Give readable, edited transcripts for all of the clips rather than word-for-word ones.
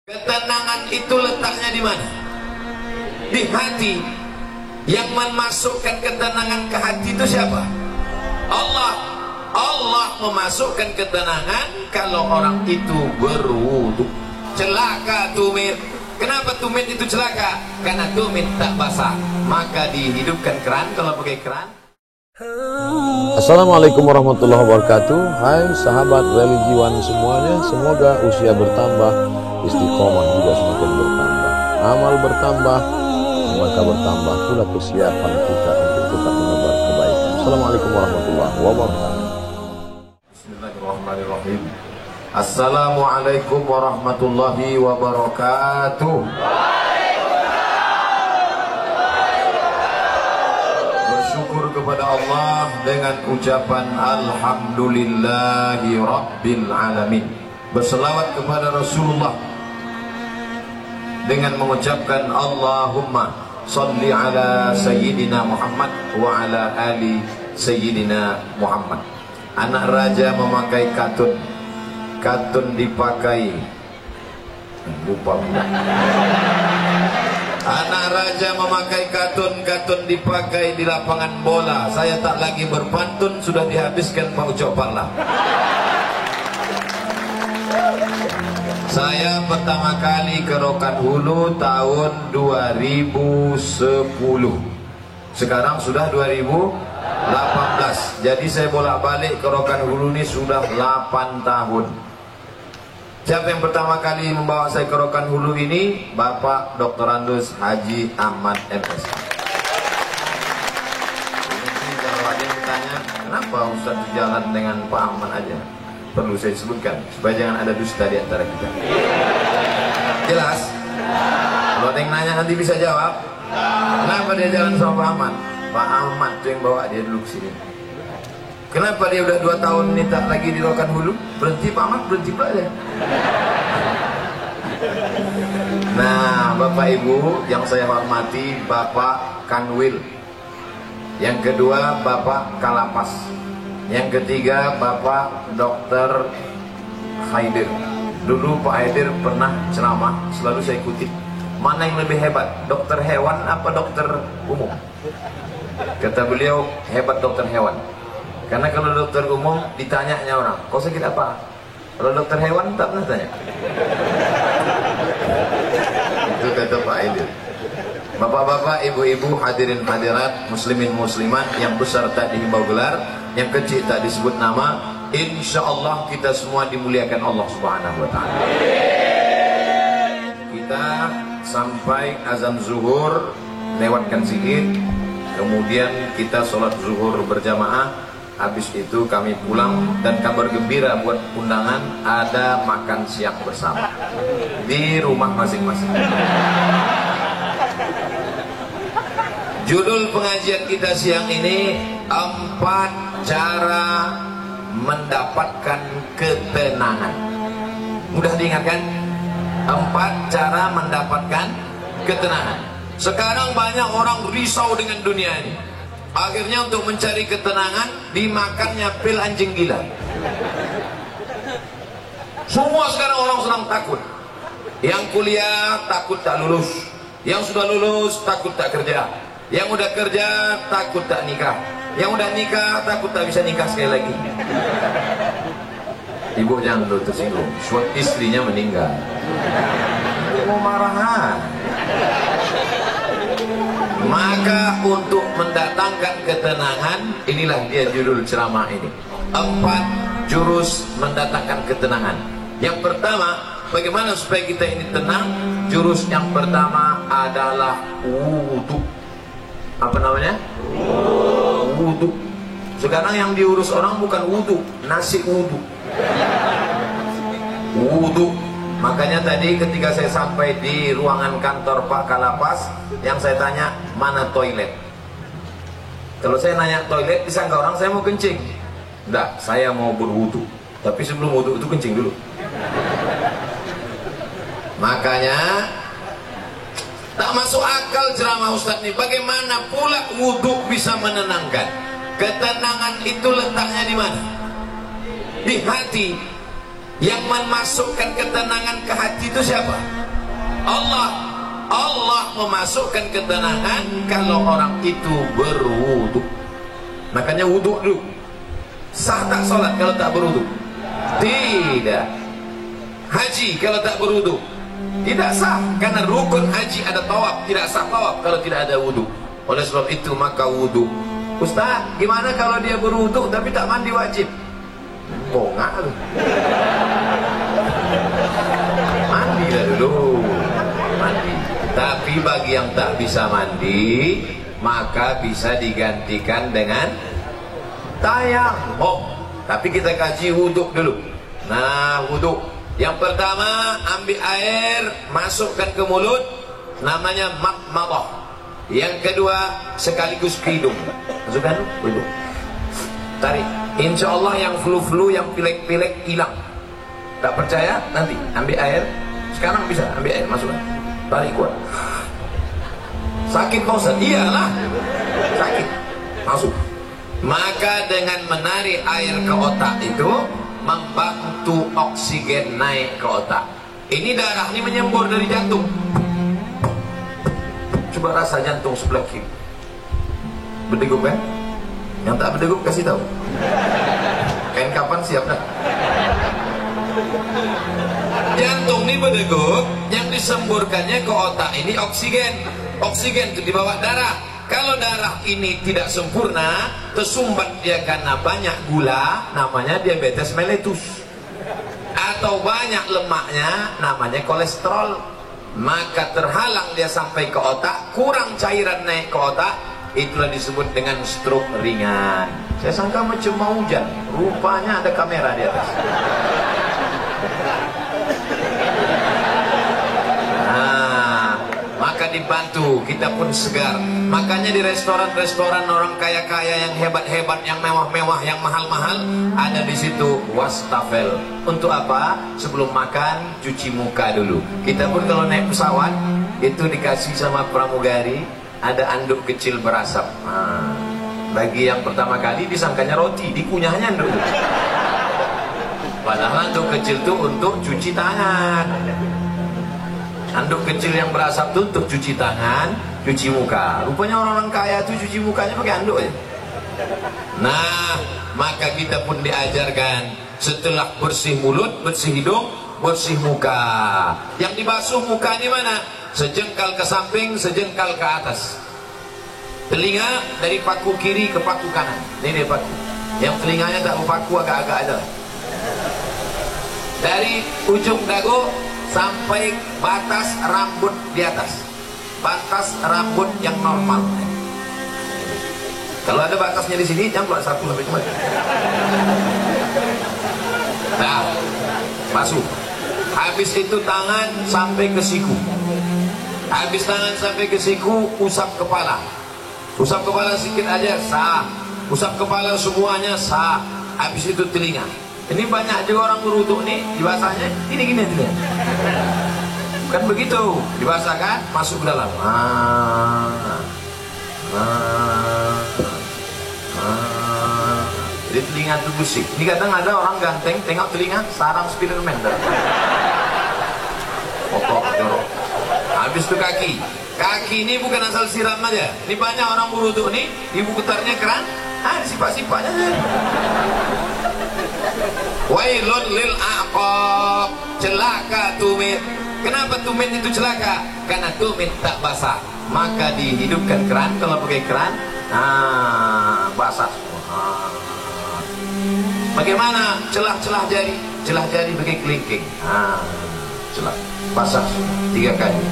Ketenangan itu letaknya di mana? Di hati. Yang memasukkan ketenangan ke hati itu siapa? Allah. Allah memasukkan ketenangan kalau orang itu berwudu. Celaka tumit. Kenapa tumit itu celaka? Karena tumit tak basah. Maka dihidupkan keran. Kalau pakai keran. Assalamualaikum warahmatullahi wabarakatuh. Hai sahabat religiwan semuanya, semoga usia bertambah, istiqomah juga semakin bertambah, amal bertambah, maka bertambah pula kesiapan kita untuk tetap menebar kebaikan. Assalamualaikum warahmatullahi wabarakatuh. Bismillahirrahmanirrahim. Assalamualaikum warahmatullahi wabarakatuh. Bersyukur kepada Allah dengan ucapan Alhamdulillahi Rabbil Alamin. Berselawat kepada Rasulullah dengan mengucapkan Allahumma salli ala Sayyidina Muhammad wa ala ali Sayyidina Muhammad. Anak raja memakai katun. Katun dipakai, lupa pula. Anak raja memakai katun. Katun dipakai di lapangan bola. Saya tak lagi berpantun, sudah dihabiskan Pak Ucok Parla. Saya pertama kali ke Rokan Hulu tahun 2010. Sekarang sudah 2018. Jadi saya bolak-balik ke Rokan Hulu ini sudah 8 tahun. Siapa yang pertama kali membawa saya ke Rokan Hulu ini? Bapak Dr. Andus Haji Ahmad MS. Ini kalau ada yang bertanya, kenapa Ustaz jalan dengan Pak Ahmad aja? Perlu saya sebutkan supaya jangan ada dusta di antara kita. Jelas? Kalau ada yang nanya nanti bisa jawab. Kenapa dia jalan sama Pak Ahmad? Pak Ahmad itu yang bawa dia dulu ke sini. Kenapa dia udah 2 tahun ini tak lagi di Rokan Hulu? Berhenti Pak Ahmad, berhenti pula dia. Nah, Bapak Ibu yang saya hormati, Bapak Kanwil. Yang kedua Bapak Kalapas. Yang ketiga Bapak Dr. Haidir. Dulu Pak Haidir pernah ceramah, selalu saya ikuti. Mana yang lebih hebat, dokter hewan apa dokter umum? Kata beliau, hebat dokter hewan. Karena kalau dokter umum ditanyanya orang, kau sakit apa? Kalau dokter hewan tak pernah tanya. Itu kata Pak Haidir. Bapak-bapak, ibu-ibu, hadirin hadirat, muslimin muslimat, yang besar tak dihimbau gelar, yang kecil tak disebut nama, insya Allah kita semua dimuliakan Allah Subhanahu wa Ta'ala. Kita sampai azan zuhur, lewatkan sedikit, kemudian kita sholat zuhur berjamaah. Habis itu kami pulang, dan kabar gembira buat undangan, ada makan siang bersama di rumah masing-masing. Judul pengajian kita siang ini 4 cara mendapatkan ketenangan. Mudah diingatkan? 4 cara mendapatkan ketenangan. Sekarang banyak orang risau dengan dunia ini. Akhirnya untuk mencari ketenangan dimakannya pil anjing gila. Semua sekarang orang sedang takut. Yang kuliah takut tak lulus, yang sudah lulus takut tak kerja, yang udah kerja takut tak nikah, yang udah nikah takut tak bisa nikah sekali lagi. Ibu jangan dulu tersinggung, suami istrinya meninggal. Mau marahan. Maka untuk mendatangkan ketenangan, inilah dia judul ceramah ini. 4 jurus mendatangkan ketenangan. Yang pertama, bagaimana supaya kita ini tenang? Jurus yang pertama adalah wudu. Apa namanya? Wudu. Sekarang yang diurus orang bukan wudu, nasi wudu. Wudu. Makanya tadi ketika saya sampai di ruangan kantor Pak Kalapas, yang saya tanya, mana toilet? Kalau saya nanya toilet, disangka orang saya mau kencing. Enggak, saya mau berwudu. Tapi sebelum wudu itu kencing dulu. Makanya tak masuk akal ceramah Ustaz ini. Bagaimana pula wudu bisa menenangkan? Ketenangan itu letaknya di mana? Di hati. Yang memasukkan ketenangan ke hati itu siapa? Allah memasukkan ketenangan kalau orang itu berwudu. Makanya wudu dulu. Sah tak sholat kalau tak berwudu? Tidak. Haji kalau tak berwudu? Tidak sah, karena rukun haji ada tawaf, tidak sah tawaf kalau tidak ada wudu. Oleh sebab itu maka wudu. Ustaz, gimana kalau dia berwudu tapi tak mandi wajib? Bongak lu. Mandi dah dulu. Mandi. Tapi bagi yang tak bisa mandi, maka bisa digantikan dengan tayammum. Tapi kita kaji wuduk dulu. Nah, wuduk yang pertama, ambil air, masukkan ke mulut, namanya madmadah. Yang kedua, sekaligus ke hidung, masukkan wuduk, tarik. Insya Allah yang flu-flu, yang pilek-pilek hilang. Tak percaya? Nanti ambil air. Sekarang bisa ambil air, masukkan, tarik kuat. Sakit Pak Ustaz? Iyalah, sakit. Masuk. Maka dengan menarik air ke otak itu membantu oksigen naik ke otak. Ini darah ini menyembur dari jantung. Coba rasa jantung sebelah kiri. Berdegup kan? Yang tak berdegup kasih tahu. Kain kapan siap dah. Jantung ini berdegup, yang disemburkannya ke otak ini oksigen. Oksigen itu dibawa darah. Kalau darah ini tidak sempurna, tersumbat dia karena banyak gula, namanya diabetes mellitus. Atau banyak lemaknya, namanya kolesterol. Maka terhalang dia sampai ke otak, kurang cairan naik ke otak, itulah disebut dengan stroke ringan. Saya sangka macam mau hujan, rupanya ada kamera di atas. Maka dibantu, kita pun segar. Makanya di restoran-restoran orang kaya-kaya yang hebat-hebat, yang mewah-mewah, yang mahal-mahal, ada di situ wastafel. Untuk apa? Sebelum makan cuci muka dulu. Kita pun kalau naik pesawat itu dikasih sama pramugari ada anduk kecil berasap. Bagi yang pertama kali disangkanya roti, dikunyahnya dulu. Padahal anduk kecil itu untuk cuci tangan. Anduk kecil yang berasap itu untuk cuci tangan, cuci muka. Rupanya orang-orang kaya itu cuci mukanya pakai anduk ya. Nah, maka kita pun diajarkan setelah bersih mulut, bersih hidung, bersih muka. Yang dibasuh muka di mana? Sejengkal ke samping, sejengkal ke atas. Telinga dari paku kiri ke paku kanan. Ini dia paku. Yang telinganya tak berpaku, agak-agak aja. Dari ujung dagu sampai batas rambut di atas, batas rambut yang normal. Kalau ada batasnya di sini, jangan keluar satu sampai kemana. Nah, masuk. Habis itu tangan sampai ke siku. Habis tangan sampai ke siku, usap kepala. Usap kepala sedikit aja sah. Usap kepala semuanya sah. Habis itu telinga. Ini banyak juga orang berwudu nih, dibasahnya gini-gini dia. Bukan begitu, dibasahkan, masuk ke dalam. Jadi telinga itu bersih. Ini kadang ada orang ganteng, tengok telinga, sarang Spiderman. Kotor, jorok. Habis itu kaki. Kaki ini bukan asal siram aja. Ini banyak orang berwudu nih, ibu putarnya keran, sifat-sifatnya. Wailun lil aqab, celaka tumit. Kenapa tumit itu celaka? Karena tumit tak basah. Maka dihidupkan keran. Kalau pakai keran, basah semua. Bagaimana celah-celah jari? Celah jari pakai kelingking. Celah basah 3 kali.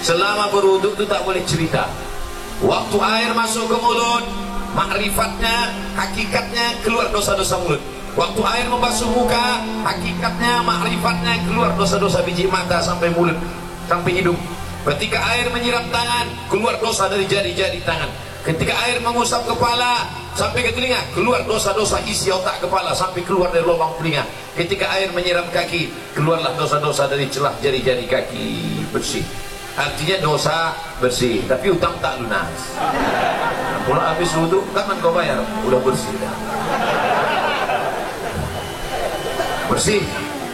Selama berwudu itu tak boleh cerita. Waktu air masuk ke mulut, makrifatnya, hakikatnya keluar dosa-dosa mulut. Waktu air membasuh muka, hakikatnya, makrifatnya keluar dosa-dosa biji mata sampai mulut, sampai hidung. Ketika air menyiram tangan, keluar dosa dari jari-jari tangan. Ketika air mengusap kepala sampai ke telinga, keluar dosa-dosa isi otak kepala sampai keluar dari lubang telinga. Ketika air menyiram kaki, keluarlah dosa-dosa dari celah jari-jari kaki, bersih. Artinya dosa bersih, tapi utang tak lunas. Kalau habis wudu, kapan kau bayar? Udah bersih dah. Bersih.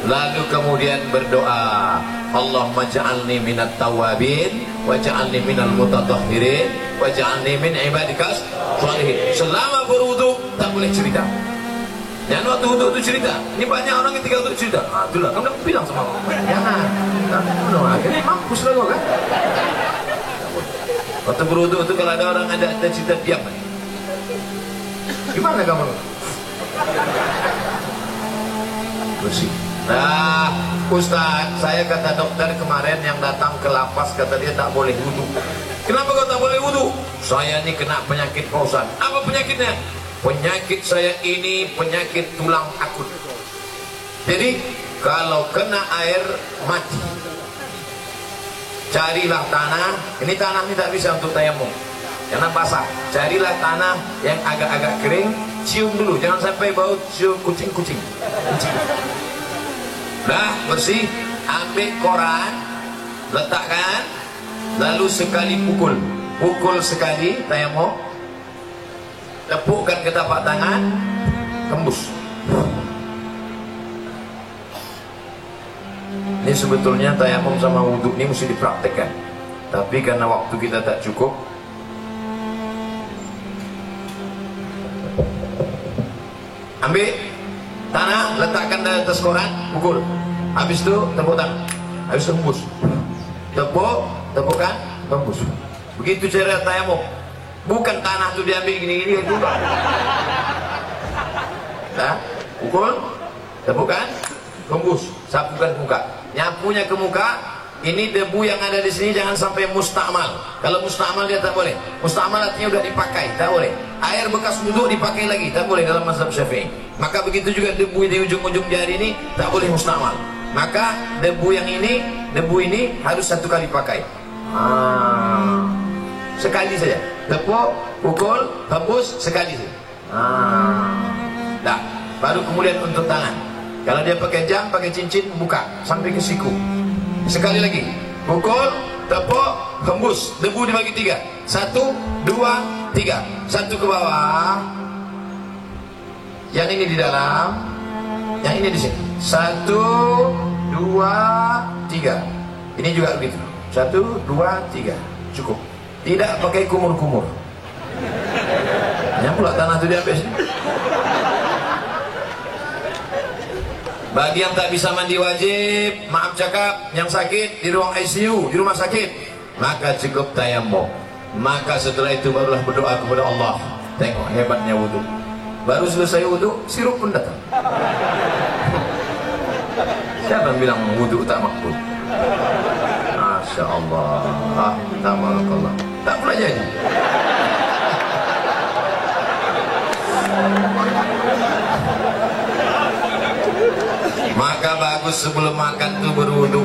Lalu kemudian berdoa. Allahumma ja'alni minat tawabin waj'alni minal mutatahhirin waj'alni min ibadikas sholihin. Selama berwudu tak boleh cerita. Jangan waktu wudu itu cerita. Ini banyak orang ketika wudu cerita. Ah, itulah kamu udah bilang sama aku. Jangan. Akhirnya mampus lah kau kan. Waktu berwudu itu kalau ada orang ada cerita diam. Gimana kamu? Bersih. Nah, Ustaz, saya kata dokter kemarin yang datang ke lapas kata dia tak boleh wudu. Kenapa kau tak boleh wudu? Saya ini kena penyakit Pak Ustaz. Apa penyakitnya? Penyakit saya ini penyakit tulang akut. Jadi kalau kena air mati, carilah tanah. Ini tanah ini tak bisa untuk tayamum, jangan basah. Carilah tanah yang agak-agak kering, cium dulu, jangan sampai bau cium kucing-kucing. Dah bersih, ambil koran, letakkan, lalu sekali pukul sekali tayamum, tepukkan ke tapak tangan, tembus. Ini sebetulnya tayamum sama wudhu ini mesti dipraktekkan, tapi karena waktu kita tak cukup. Ambil tanah, letakkan di atas koran, pukul. Habis itu tepuk tangan, habis tembus. Tepukkan, tembus. Begitu cara tayamum. Bukan tanah itu diambil gini-gini itu. Nah, pukul, tepukkan, tembus, sapukan ke muka. Nyapunya ke muka, ini debu yang ada di sini jangan sampai mustakmal. Kalau mustakmal dia tak boleh. Mustakmal artinya udah dipakai, tak boleh. Air bekas wudhu dipakai lagi, tak boleh dalam mazhab Syafi'i. Maka begitu juga debu di ujung-ujung jari ini tak boleh mustakmal. Maka debu ini harus satu kali pakai. Sekali saja. Tepuk, pukul, tembus, sekali saja. Dah, baru kemudian untuk tangan. Kalau dia pakai jam, pakai cincin, buka sampai ke siku. Sekali lagi, pukul, tepuk, hembus. Debu dibagi 3. 1, 2, 3. 1 ke bawah. Yang ini di dalam, yang ini di sini. 1, 2, 3. Ini juga begitu. 1, 2, 3. Cukup. Tidak pakai kumur-kumur. Yang pula tanah itu diambil sini. Bagi yang tak bisa mandi wajib, maaf cakap, yang sakit di ruang ICU, di rumah sakit, maka cukup tayamum. Maka setelah itu barulah berdoa kepada Allah. Tengok hebatnya wudhu. Baru selesai wudhu, sirup pun datang. Siapa yang bilang wudhu tak makbul? Masya Allah. Tabarakallah. Tak pula jadi. Maka bagus sebelum makan tuh berwudu.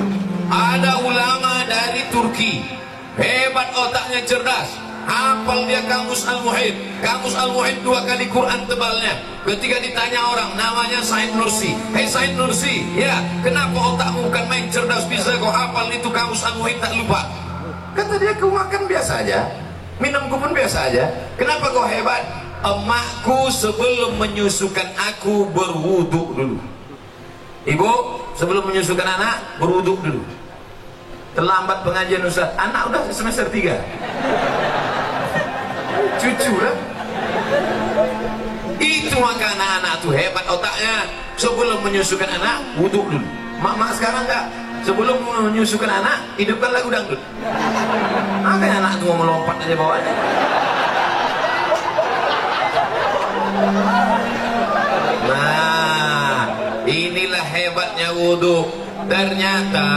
Ada ulama dari Turki, hebat otaknya, cerdas, hafal dia kamus Al-Muhit. Kamus Al-Muhit 2 kali Quran tebalnya. Ketika ditanya orang, namanya Said Nursi. Hei Said Nursi, ya kenapa otakmu bukan main cerdas, bisa kau hafal itu kamus Al-Muhit tak lupa? Kata dia, kau makan biasa aja, minumku pun biasa aja. Kenapa kau hebat? Emakku sebelum menyusukan aku berwudu dulu. Ibu sebelum menyusukan anak berwudu dulu. Terlambat pengajian Ustaz, anak udah semester 3. Cucu lah. Itu maka anak-anak tuh hebat otaknya. Sebelum menyusukan anak wudu dulu. Mak sekarang enggak. Sebelum menyusukan anak hidupkan lagu dangdut. Makanya anak tuh mau melompat aja bawahnya. Nah, inilah hebatnya wudhu. Ternyata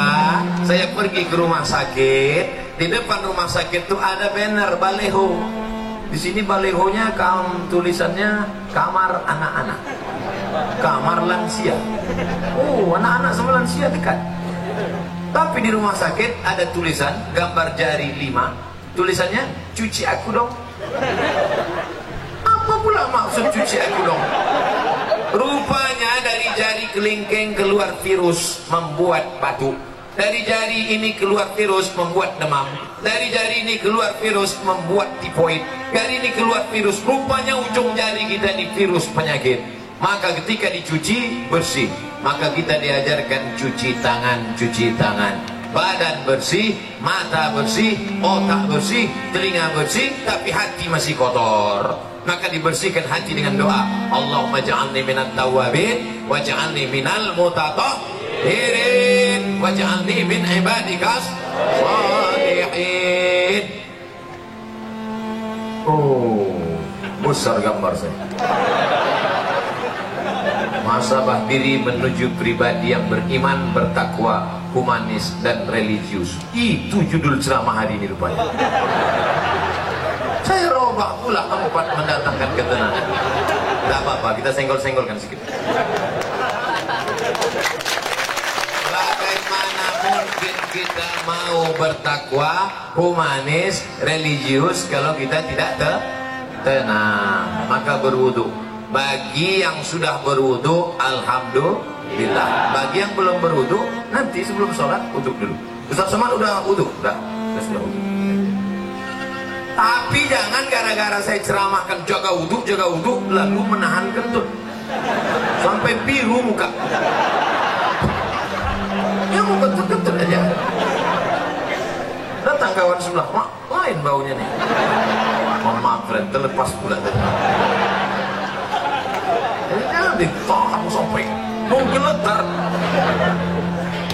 saya pergi ke rumah sakit, di depan rumah sakit tuh ada banner baleho. Di sini balehonya tulisannya kamar anak-anak, kamar lansia. Oh, anak-anak sama lansia dekat. Tapi di rumah sakit ada tulisan gambar jari 5, tulisannya cuci aku dong. Apa pula maksud cuci aku dong? Rupanya dari jari kelingking keluar virus membuat batuk. Dari jari ini keluar virus membuat demam. Dari jari ini keluar virus membuat tifoid. Dari ini keluar virus. Rupanya ujung jari kita di virus penyakit. Maka ketika dicuci bersih. Maka kita diajarkan cuci tangan, cuci tangan. badan bersih, mata bersih, otak bersih, telinga bersih, tapi hati masih kotor. Maka dibersihkan hati dengan doa. Allahumma ja'alni minat tawwabin waj'alni minal mutatahhirin waj'alni min ibadikas shalihin. Oh, besar gambar saya. Muhasabah diri menuju pribadi yang beriman, bertakwa, humanis dan religius. Itu judul ceramah hari ini rupanya. Saya robah pula tempat mendatangkan ketenangan. Tidak apa-apa, kita senggol-senggolkan sedikit. Bagaimana mungkin kita mau bertakwa, humanis, religius kalau kita tidak tenang? Maka berwudu. Bagi yang sudah berwudu, alhamdulillah. Bagi yang belum berwudu, nanti sebelum sholat wudu dulu. Ustaz Somad udah wudu? Udah sudah wudu. Tapi jangan gara-gara saya ceramahkan jaga wudu lalu menahan kentut sampai biru muka. Ya mau kentut aja. Datang kawan sebelah, mak, lain baunya nih. Mohon maaf, friend, terlepas pula tadi. Jangan ditahan sampai mau geletar.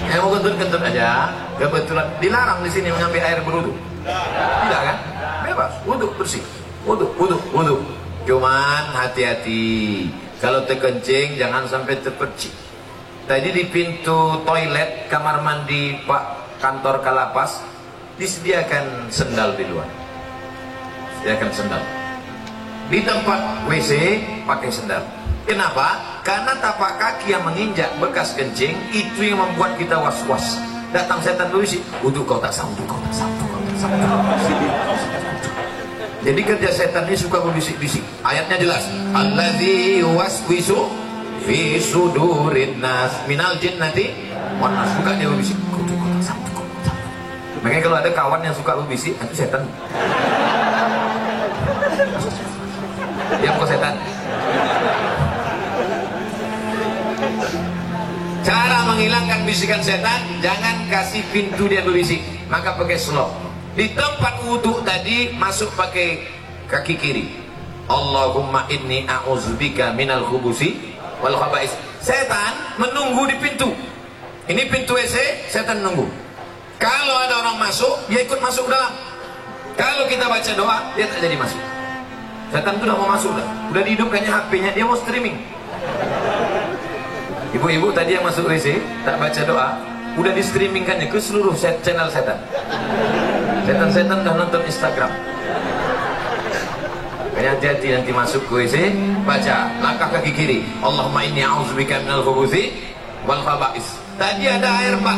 Ya mau kentut aja. Kebetulan dilarang di sini mengambil air berwudu. Tidak kan? Bebas, wudu bersih. Wudu. Cuman hati-hati. Kalau terkencing jangan sampai terpercik. Tadi di pintu toilet kamar mandi Pak kantor Kalapas disediakan sendal di luar. Sediakan sendal. Di tempat WC pakai sendal. Kenapa? Karena tapak kaki yang menginjak bekas kencing itu yang membuat kita was-was. Datang setan berbisik, wudu kau tak sanggup. Jadi kerja setan ini suka berbisik-bisik. Ayatnya jelas. Alladzi yuwaswisu fi sudurin nas minal jinnati wan nas. Suka dia berbisik. Wudu kau tak sanggup. Makanya kalau ada kawan yang suka berbisik, itu setan. Diam kau setan. Cara menghilangkan bisikan setan, jangan kasih pintu dia berbisik, maka pakai slop. Di tempat wudhu tadi masuk pakai kaki kiri. Allahumma inni a'udzubika minal khubusi wal khaba'is. Setan menunggu di pintu. Ini pintu WC, setan nunggu. Kalau ada orang masuk, dia ikut masuk ke dalam. Kalau kita baca doa, dia tak jadi masuk. Setan itu udah mau masuk dah. Udah dihidupkannya HP-nya, dia mau streaming. Ibu-ibu tadi yang masuk WC tak baca doa, udah di streamingkannya ke seluruh channel setan. Setan-setan udah nonton Instagram. Kayaknya hati-hati nanti masuk ke WC, baca langkah kaki kiri. Allahumma inni a'udzubika minal khubuthi wal khaba'is. Tadi ada air bak,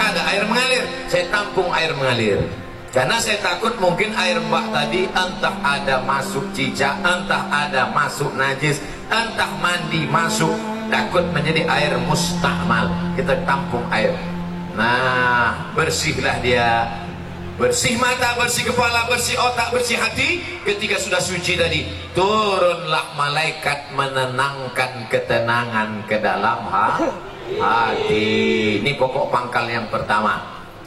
ada air mengalir. Saya tampung air mengalir. Karena saya takut mungkin air bak tadi entah ada masuk cicak, entah ada masuk najis, entah mandi masuk. Takut menjadi air mustakmal. Kita tampung air. Nah, bersihlah dia. Bersih mata, bersih kepala, bersih otak, bersih hati. Ketika sudah suci tadi, turunlah malaikat menenangkan ketenangan ke dalam hati. Ini pokok pangkal yang pertama.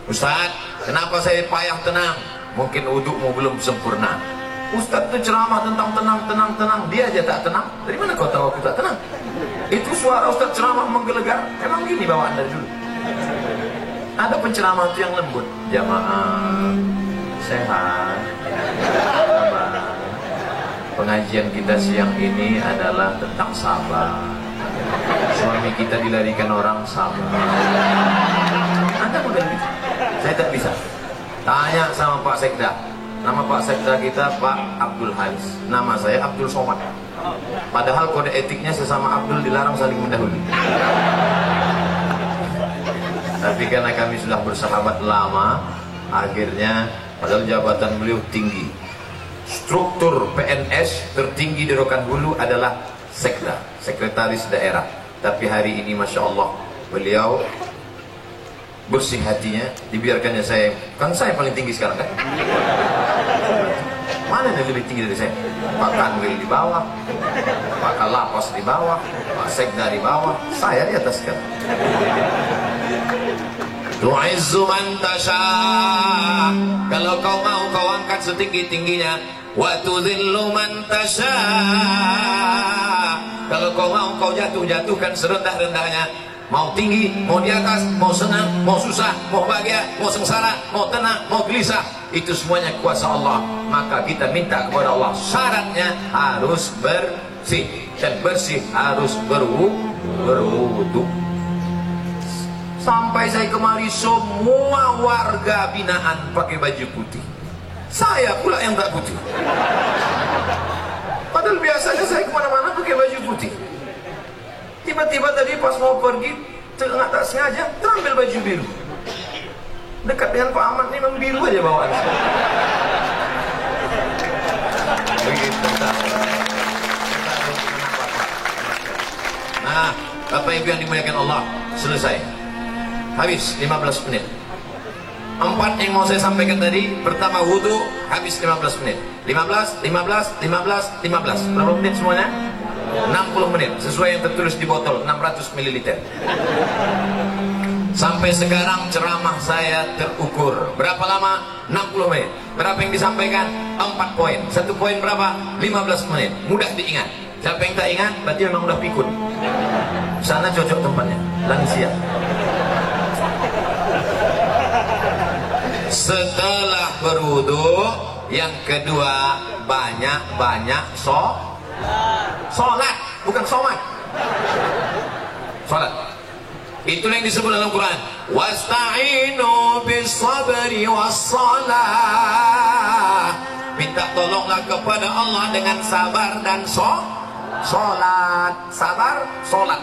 Ustaz, kenapa saya payah tenang? Mungkin wudukmu belum sempurna. Ustaz itu ceramah tentang tenang. Dia aja tak tenang. Dari mana kau tahu aku tak tenang? Itu suara Ustaz ceramah menggelegar. Emang gini bawaan dari dulu. Ada penceramah itu yang lembut. Jamaah sehat. Sabar. Pengajian kita siang ini adalah tentang sabar. Suami kita dilarikan orang, sabar. Anda mudah bisa. Saya tak bisa. Tanya sama Pak Sekda. Nama Pak Sekda kita Pak Abdul Haris. Nama saya Abdul Somad. Padahal kode etiknya sesama Abdul dilarang saling mendahului. Tapi karena kami sudah bersahabat lama, akhirnya padahal jabatan beliau tinggi. Struktur PNS tertinggi di Rokan Hulu adalah Sekda, Sekretaris Daerah. Tapi hari ini Masya Allah, beliau bersih hatinya, dibiarkannya saya. Kan saya paling tinggi sekarang kan? Mana yang lebih tinggi dari saya? Pak Kanwil di bawah, Pak Kalapas di bawah, Pak Sekda di bawah, saya di atas kan. Tu'izzu man tasha. Kalau kau mau kau angkat setinggi-tingginya. Wa tudhillu man tasha. Kalau kau mau kau jatuhkan serendah-rendahnya. Mau tinggi, mau di atas, mau senang, mau susah, mau bahagia, mau sengsara, mau tenang, mau gelisah, itu semuanya kuasa Allah. Maka kita minta kepada Allah, syaratnya harus bersih, dan bersih harus berwudu. Sampai saya kemari semua warga binaan pakai baju putih, saya pula yang tak putih. Padahal biasanya saya kemana-mana pakai baju putih. Tiba-tiba tadi pas mau pergi, tak sengaja terambil baju biru. Dekat dengan Pak Ahmad ini memang biru aja bawaan. Begitu. Nah, Bapak Ibu yang dimuliakan Allah, selesai. Habis 15 menit. 4 yang mau saya sampaikan tadi. Pertama wudu, habis 15 menit. 15. Berapa menit semuanya? 60 menit sesuai yang tertulis di botol 600 ml. Sampai sekarang ceramah saya terukur berapa lama? 60 menit. Berapa yang disampaikan? 4 poin. 1 poin berapa? 15 menit. Mudah diingat. Siapa yang tak ingat berarti memang udah pikun. Sana cocok tempatnya, lansia. Setelah berwudu, yang kedua banyak-banyak sholat, bukan somat. Sholat. Itulah yang disebut dalam Quran. Wasta'inu bis-sabri was-salah. Minta tolonglah kepada Allah dengan sabar dan sholat. Sabar, sholat.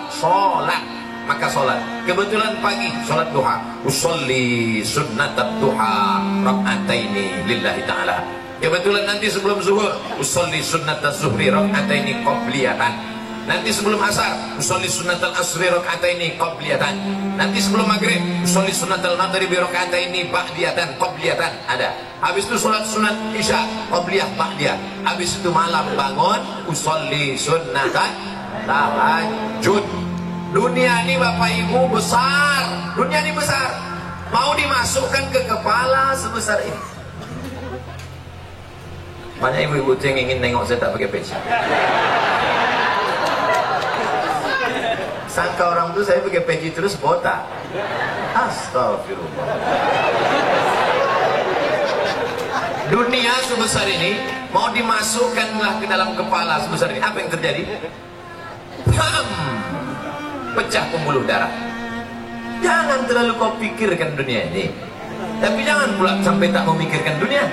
Maka sholat. Kebetulan pagi sholat duha. Usolli sunnatat duha rak'ataini lillahi ta'ala. Kebetulan nanti sebelum zuhur usolli sunnatal zuhri rak'ataini qabliyatan. Nanti sebelum asar usolli sunnatal asri rak'ataini qabliyatan. Nanti sebelum maghrib usolli sunnatal maghribi rak'ataini ba'diyatan qabliyatan. Ada. Habis itu sholat sunat isya qabliyah ba'diyah. Habis itu malam bangun usolli sunnatan tahajud. Dunia ini Bapak Ibu besar. Dunia ini besar. Mau dimasukkan ke kepala sebesar ini. Banyak ibu-ibu yang ingin nengok saya tak pakai peci. Sangka orang tuh saya pakai peci terus botak. Astagfirullah. Dunia sebesar ini mau dimasukkanlah ke dalam kepala sebesar ini. Apa yang terjadi? Pecah pembuluh darah. Jangan terlalu kau pikirkan dunia ini. Tapi jangan pula sampai tak memikirkan dunia.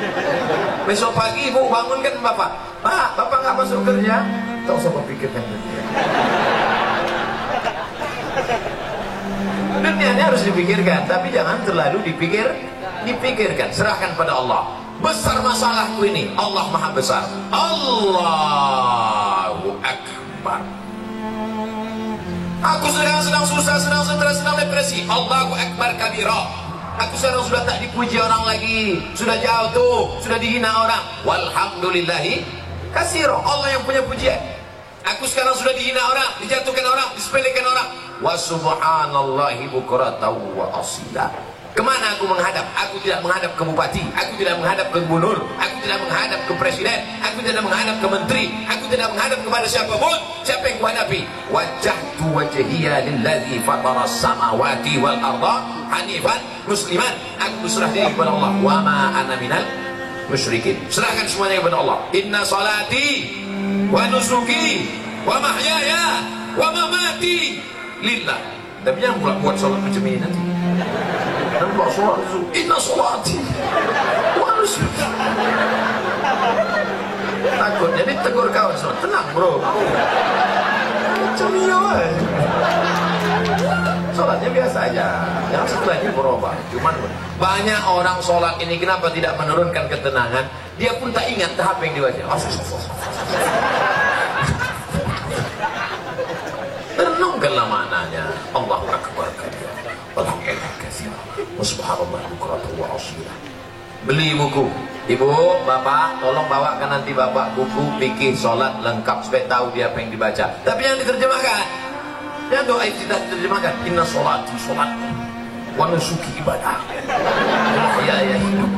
Besok pagi ibu bangunkan bapak. Pak, bapak nggak masuk kerja. Tak usah memikirkan dunia. Dunia ini harus dipikirkan, tapi jangan terlalu dipikirkan. Serahkan pada Allah. Besar masalahku ini. Allah Maha Besar. Allahu Akbar. Aku sedang susah, sedang stres, sedang depresi. Allahu Akbar kabira. Aku sekarang sudah tak dipuji orang lagi. Sudah jauh tuh, sudah dihina orang. Walhamdulillahi katsira. Allah yang punya pujian. Aku sekarang sudah dihina orang, dijatuhkan orang, disepelekan orang. Wa subhanallahi bukratan wa asila. Kemana aku menghadap? Aku tidak menghadap ke bupati, aku tidak menghadap ke gubernur, aku tidak menghadap ke presiden, aku tidak menghadap ke menteri, aku tidak menghadap kepada siapapun. Siapa yang kuhadapi? Wajjahtu wajhiya lillazi fatara samawati wal arda hanifan musliman. Aku berserah diri kepada Allah. Wa ma ana minal musyrikin. Serahkan semuanya kepada Allah. Inna salati wa nusuki wa mahyaya wa mamati lillah. Tapi jangan pula buat salat macam ini nanti. Dan buat salat itu inna salati wa nusuki. Takut jadi tegur kawan semua. Tenang bro. Macam ini aja. Sholatnya biasa aja, jangan setelahnya berubah. Cuman banyak orang sholat ini kenapa tidak menurunkan ketenangan? Dia pun tak ingat apa yang dibaca. Renungkanlah maknanya. Allahu Akbar kabira. Walhamdulillah katsira. Subhanallah bukratan wa asila. Beli buku. Ibu, bapak, tolong bawakan nanti bapak buku fikih sholat lengkap supaya tahu dia apa yang dibaca. Tapi yang diterjemahkan. Ya doa itu tidak diterjemahkan. Inna sholati sholat. wa nusuki ibadah. Ya hidup,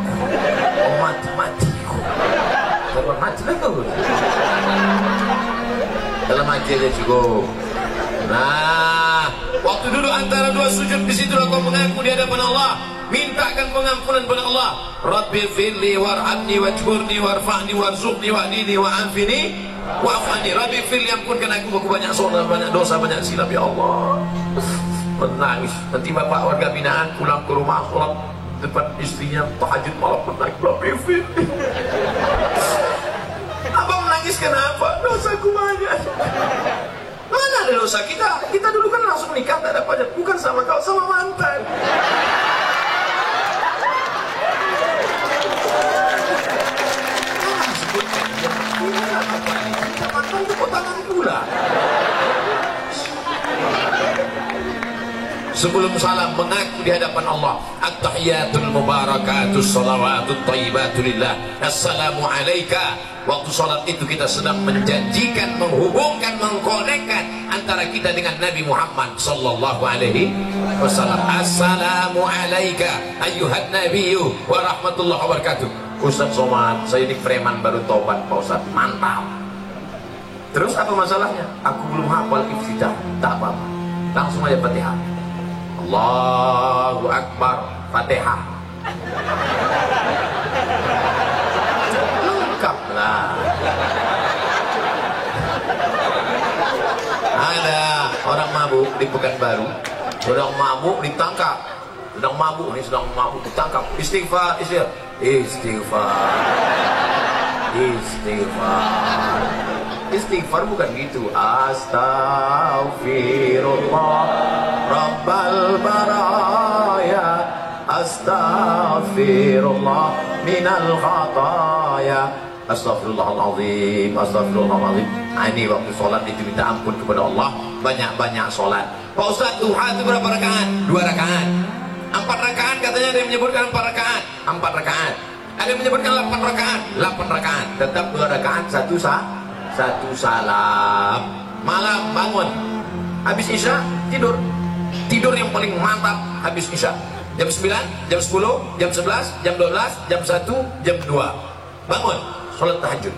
mati-matiku. Kalau mati lah kau. Dalam hati aja cukup. Nah, waktu duduk antara dua sujud, di situlah kau mengaku di hadapan Allah. Mintakan pengampunan kepada Allah. Rabbi firli warhamni wajburni warfa'ni warzuqni wahdini wa'afini wa'afani. Rabbi firli, ampunkan aku banyak salah, banyak dosa, banyak silap ya Allah. Menangis. Nanti bapak warga binaan pulang ke rumah, sholat depan istrinya tahajud malam, menangis. Rabbi firli. Abang menangis kenapa? Dosaku banyak. Mana ada dosa kita? Kita dulu kan langsung nikah, tak ada pajak. Bukan sama kau, sama mantan. Mantan itu tangan pula. Sebelum salam mengaku di hadapan Allah, at-tahiyatul mubarakatus salawatut thayyibatu lillah, assalamu alayka. Waktu salat itu kita sedang menjanjikan, menghubungkan, mengkonekkan antara kita dengan Nabi Muhammad sallallahu alaihi wasallam. Assalamu alayka ayyuhan nabiyyu wa rahmatullahi wa barakatuh. Ustaz Somad, saya ini preman baru taubat Pak Ustaz. Mantap. Terus apa masalahnya? Aku belum hafal iftitah. Tak apa-apa, langsung aja Fatihah. Allahu Akbar, Fatihah. Lengkap lah. Ada orang mabuk di Pekanbaru, sedang mabuk ditangkap. Sedang mabuk ditangkap. Istighfar, istighfar. Istighfar bukan gitu. Astaghfirullah Rabbal baraya, astaghfirullah minal khataya, astaghfirullahaladzim, astaghfirullahaladzim. Ini waktu sholat itu minta ampun kepada Allah. Banyak-banyak sholat. Pak Ustaz, duha itu berapa rakaat? 2 rakaat. 4 rakaat katanya, ada yang menyebutkan 4 rakaat. 4 rakaat. Ada yang menyebutkan 8 rakaat. 8 rakaat. Tetap 2 rakaat, satu salam. Malam bangun, habis isya tidur yang paling mantap habis isya. Jam 9, jam 10, jam 11, jam 12, jam 1, jam 2 bangun, sholat tahajud,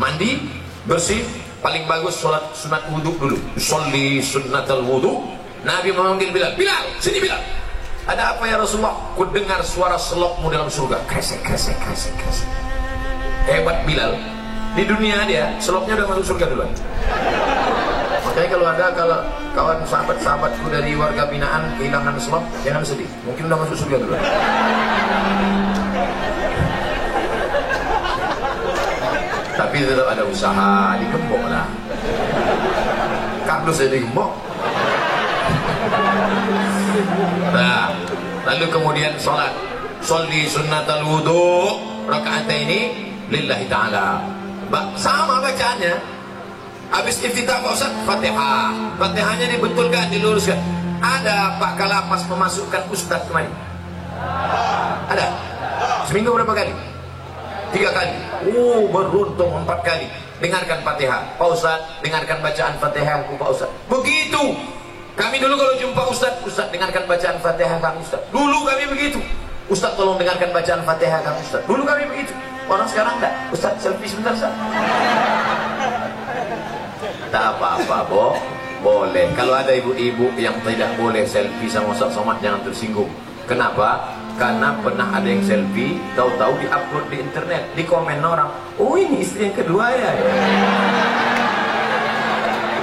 mandi, bersih. Paling bagus sholat sunat wudhu dulu. Sholli sunnatal wudhu. Nabi memanggil Bilal, Bilal, sini Bilal. Ada apa ya Rasulullah? Ku dengar suara selokmu dalam surga. Kresek. Hebat Bilal. Di dunia dia, selopnya udah masuk surga duluan. Makanya kalau kawan sahabat-sahabatku dari warga binaan kehilangan selop, jangan sedih. Mungkin udah masuk surga duluan. Tapi tetap ada usaha, digembok lah. Kardus saya digembok. Nah, lalu kemudian sholat. Sholli sunnatal wudhu rakaataini lillahi ta'ala. Sama bacaannya. Habis iftitah Pak Ustaz, Fatihah. Fatihahnya dibetulkan, diluruskan. Ada Pak Kalapas memasukkan Ustaz kemari? Ada? Seminggu berapa kali? 3 kali. Beruntung 4 kali. Dengarkan Fatihah. Pak Ustaz, dengarkan bacaan Fatihah Pak Ustaz. Begitu. Kami dulu kalau jumpa Ustaz, dengarkan bacaan Fatihah kami Ustaz. Dulu kami begitu. Ustaz tolong dengarkan bacaan Fatihah kami Ustaz. Dulu kami begitu. Orang sekarang enggak. Ustaz selfie sebentar Ustaz. Tak apa-apa, boleh. Kalau ada ibu-ibu yang tidak boleh selfie sama Ustaz Somad, jangan tersinggung. Kenapa? Karena pernah ada yang selfie, tahu-tahu di-upload di internet, di komen orang, oh ini istri yang kedua ya.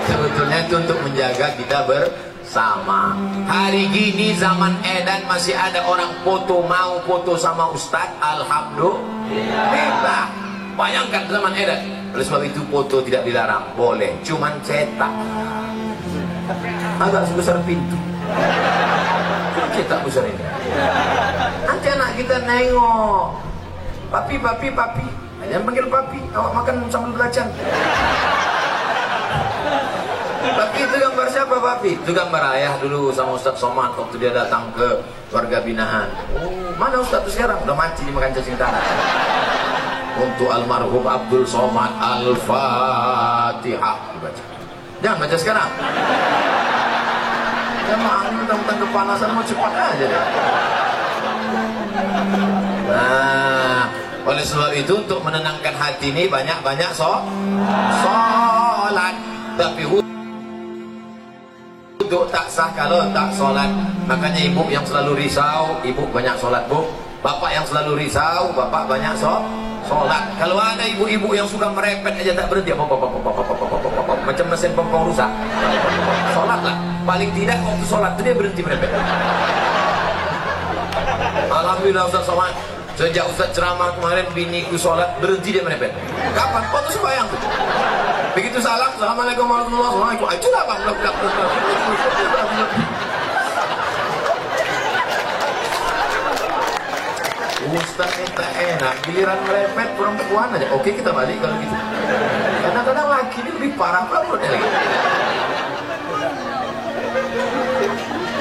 Sebetulnya itu untuk menjaga kita bersama. Hari gini zaman edan masih ada orang mau foto sama Ustaz. Alhamdulillah. Bayangkan zaman edan. Oleh sebab itu foto tidak dilarang, boleh, cuman cetak agak sebesar pintu. Cetak besar ini. Nanti anak kita nengok, papi. Jangan panggil papi, awak makan sambil belacan. Papi itu gambar siapa papi? Itu gambar ayah dulu sama Ustaz Somad waktu dia datang ke warga binaan. Mana Ustaz itu sekarang? Udah mati dimakan cacing tanah. Untuk almarhum Abdul Somad, Al-Fatihah dibaca. Jangan baca sekarang. Emang ini tentang kepanasan mau cepat aja deh. Nah, oleh sebab itu untuk menenangkan hati ini banyak-banyak sholat. Tapi wudhu tak sah kalau tak sholat. Makanya ibu yang selalu risau, ibu banyak sholat bu. Bapak yang selalu risau, bapak banyak sholat. Kalau ada ibu-ibu yang suka merepet aja tak berhenti, macam mesin pompa rusak. Sholatlah. Paling tidak waktu sholat itu dia berhenti merepet. Alhamdulillah Ustaz Somad, sejak Ustaz ceramah kemarin biniku sholat berhenti dia merepet. Kapan? Waktu sembahyang tuh. Begitu salam, assalamualaikum warahmatullahi wabarakatuh. Itu lah bang. Ustaz minta enak, giliran merepet perempuan aja. Oke, kita balik kalau gitu. Kadang-kadang laki ini lebih parah perempuannya lagi.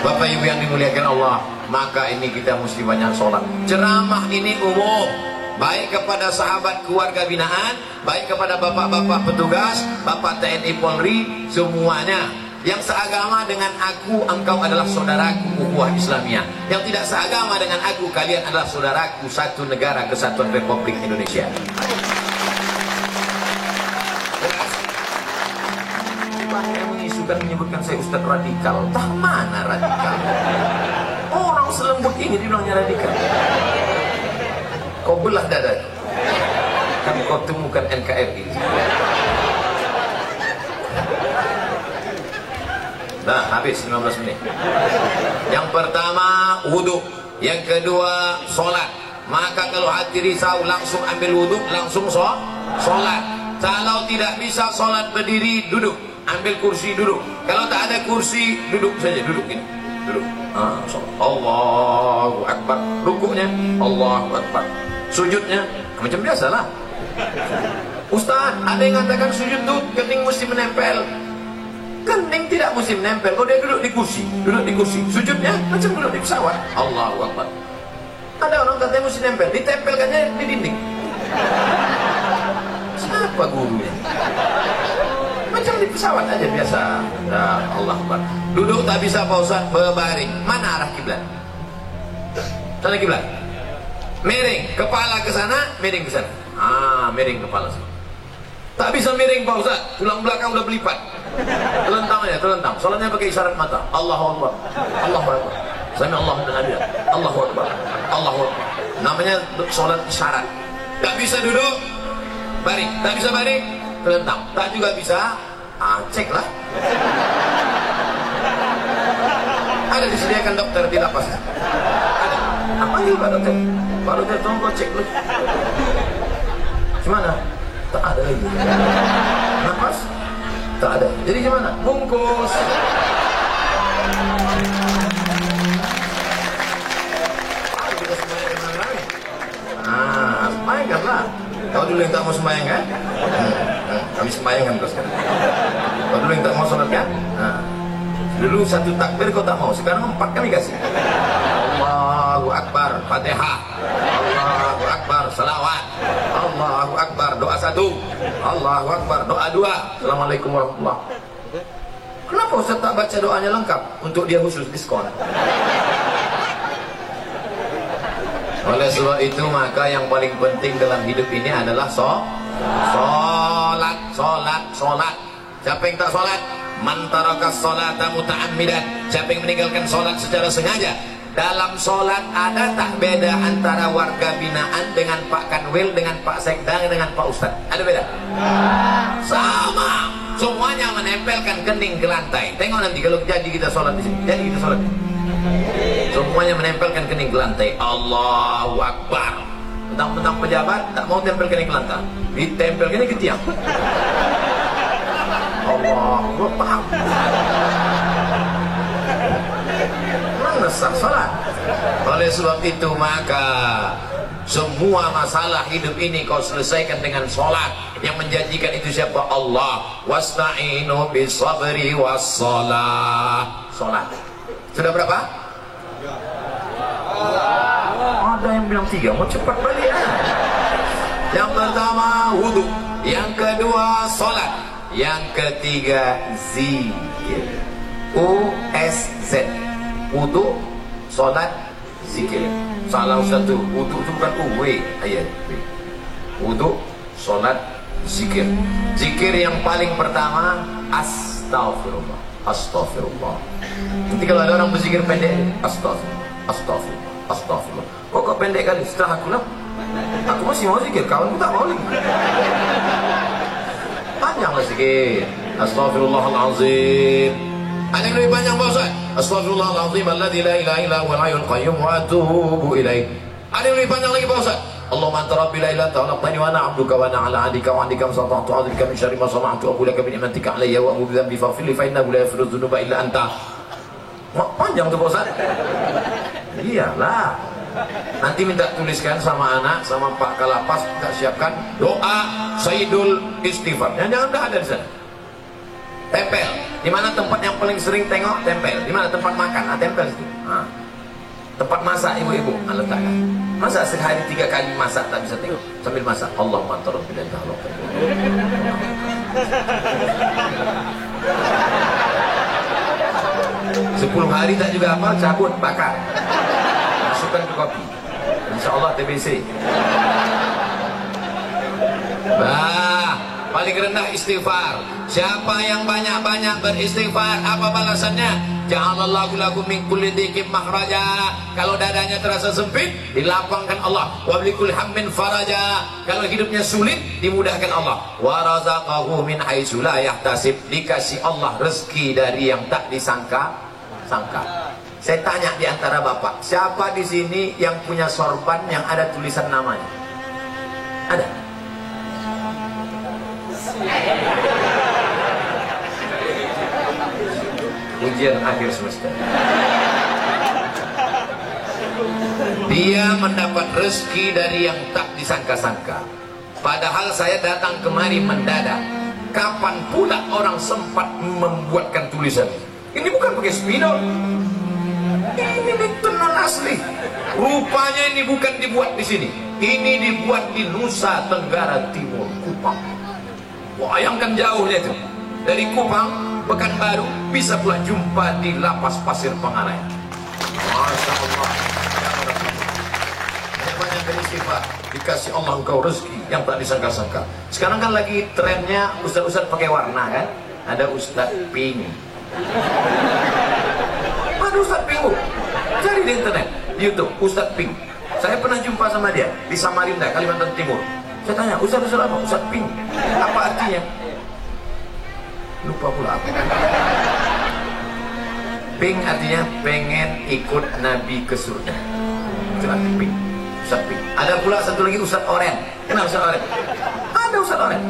Bapak Ibu yang dimuliakan Allah, maka ini kita mesti banyak sholat. Ceramah ini umum, baik kepada sahabat keluarga binaan, baik kepada bapak-bapak petugas, bapak TNI Polri, semuanya. Yang seagama dengan aku, engkau adalah saudaraku, ukhuwah Islamiyah. Yang tidak seagama dengan aku, kalian adalah saudaraku, satu negara kesatuan Republik Indonesia. Yang mengisukan menyebutkan saya Ustaz radikal. Tak mana radikal? Orang selembut ini dibilangnya radikal. Kau belah dada, kan kau temukan NKRI. Nah, habis 15 menit. Yang pertama wudhu, yang kedua sholat. Maka kalau hati risau langsung ambil wudhu, langsung sholat. Kalau tidak bisa sholat berdiri, duduk. Ambil kursi, duduk. Kalau tak ada kursi, duduk saja, duduk ini. Duduk. Allahu Akbar. Rukuknya Allahu Akbar. Sujudnya macam biasalah. Ustaz, ada yang mengatakan sujud tuh kening mesti menempel. Kening tidak mesti menempel. Kalau dia duduk di kursi, sujudnya macam duduk di pesawat. Allahu Akbar. Ada orang katanya mesti nempel, ditempelkannya di dinding. Siapa gurunya? Macam di pesawat aja biasa. Nah, Allah Akbar. Duduk tak bisa Pak Ustaz, berbaring. Mana arah kiblat? Sana kiblat. Miring, kepala ke sana, miring ke sana. Miring kepala sana. Tak bisa miring Pak Ustaz, tulang belakang udah berlipat. Telentang aja, telentang. Soalnya pakai isyarat mata. Allahu Akbar. Allahu Akbar. Sami Allah dan Nabi. Allahu Akbar. Allahu Akbar. Namanya sholat isyarat. Tak bisa duduk, baring. Tak bisa baring, telentang. Tak juga bisa, ceklah. Ada disediakan dokter di lapas. Ada. Apa juga Pak dokter? Pak dokter tolong kau cek dulu. Gimana? Tak ada lagi. Nafas? Tak ada. Jadi gimana? Bungkus. Kita sembahyang lagi. Sembahyang lah. Kau dulu yang tak mau sembahyang kan? Kami sembahyang kan terus kan? Kau dulu yang tak mau sholat kan? Dulu satu takbir kau tak mau. Sekarang 4 kami kasih. Allahu Akbar, Fatihah. Allahu Akbar, salawat. Allahu Akbar, doa 1. Allahu Akbar, doa 2. Assalamualaikum warahmatullahi wabarakatuh. Kenapa Ustaz tak baca doanya lengkap? Untuk dia khusus diskon. Oleh sebab itu maka yang paling penting dalam hidup ini adalah sholat. Siapa yang tak sholat? Man taraka sholata muta'ammidan. Siapa yang meninggalkan sholat secara sengaja? Dalam sholat ada tak beda antara warga binaan dengan Pak Kanwil, dengan Pak Sekda, dengan Pak Ustadz? Ada beda? Sama. Semuanya menempelkan kening ke lantai. Tengok nanti kalau jadi kita sholat di sini. Jadi kita sholat. Semuanya menempelkan kening ke lantai. Allahu Akbar. Tentang pejabat tak mau tempel kening ke lantai. Ditempel kening ke tiang. Allah paham. Mana sah salat? Oleh sebab itu maka semua masalah hidup ini kau selesaikan dengan sholat. Yang menjanjikan itu siapa? Allah. Wasta'inu bisabri wassalah. Sholat. Sudah berapa? Ada yang bilang 3. Mau cepat balik ya? Yang pertama wudhu, yang kedua sholat, yang ketiga zikir. USZ. Wudu, sholat, zikir. Salah satu, wudu itu bukan UW ayat. Wudu, sholat, zikir. Zikir yang paling pertama astagfirullah. Astagfirullah. Nanti kalau ada orang berzikir pendek, astagfirullah, astagfirullah, astagfirullah. Kok pendek kali? Setelah aku lah, aku masih mau zikir, kawanku tak mau lagi. Panjanglah zikir. Astagfirullahalazim. Ada yang lebih panjang Pak Ustaz? Astagfirullahalazim alladzi la ilaha illa huwal hayyul qayyum wa atubu ilaih. Ada yang lebih panjang lagi Pak Ustaz? Allahumma anta rabbi la ilaha illa anta khalaqtani wa ana 'abduka wa ana 'ala 'ahdika wa 'indika masata'tu a'udzubika min syarri ma sana'tu wa a'udzu bika min ni'matika 'alayya wa a'udzu bika faghfir li fa innahu la yaghfiru dzunuba illa anta. Panjang tuh Pak Ustaz. Iyalah. Nanti minta tuliskan sama anak, sama Pak Kalapas, kita siapkan doa Sayyidul Istighfar. Jangan ada di sana. Tempel. Di mana tempat yang paling sering tengok? Tempel. Di mana tempat makan? Tempel situ. Tempat masak ibu-ibu, letakkan. Masa sehari 3 kali masak tak bisa tengok? Sambil masak. Allahumma anta rabbi la ilaha illa anta. 10 hari tak juga apa? Cabut, bakar. Masukkan ke kopi. InsyaAllah TBC. Paling rendah istighfar. Siapa yang banyak-banyak beristighfar, apa balasannya? Ja'alallahu lakum min kulli dhiqin makhraja. Kalau dadanya terasa sempit, dilapangkan Allah. Wa bikulli hammin faraja. Kalau hidupnya sulit, dimudahkan Allah. Wa razaqahu min haitsu la yahtasib. Dikasih Allah rezeki dari yang tak disangka-sangka. Saya tanya di antara bapak, siapa di sini yang punya sorban yang ada tulisan namanya? Ada? Ujian akhir semester. Dia mendapat rezeki dari yang tak disangka-sangka. Padahal saya datang kemari mendadak. Kapan pula orang sempat membuatkan tulisan? Ini bukan pakai spidol. Ini tenun asli. Rupanya ini bukan dibuat di sini. Ini dibuat di Nusa Tenggara Timur, Kupang. Bayangkan jauhnya itu. Dari Kupang, Pekanbaru, bisa pula jumpa di Lapas Pasir Pangarayan. Masya Allah. Banyak beristighfar. Dikasih Allah engkau rezeki yang tak disangka-sangka. Sekarang kan lagi trennya ustaz-ustaz pakai warna kan? Ada Ustaz Pink. Ada Ustaz Pink. Cari di internet, di YouTube, Ustaz Pink. Saya pernah jumpa sama dia di Samarinda, Kalimantan Timur. Saya tanya, Ustaz apa? Ustaz Pink. Apa artinya? Lupa pula apa. Pink artinya pengen ikut Nabi ke surga. Itu arti Pink. Ustaz Pink. Ada pula satu lagi Ustaz Oren. Kenapa Ustaz Oren? Ada Ustaz Oren.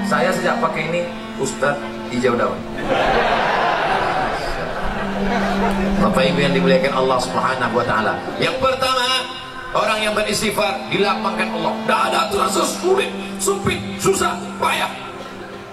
Saya sejak pakai ini Ustaz hijau daun. Bapak Ibu yang dimuliakan Allah Subhanahu wa taala. Yang pertama, orang yang beristighfar dilapangkan Allah. Dada terasa sulit, sempit, susah, payah.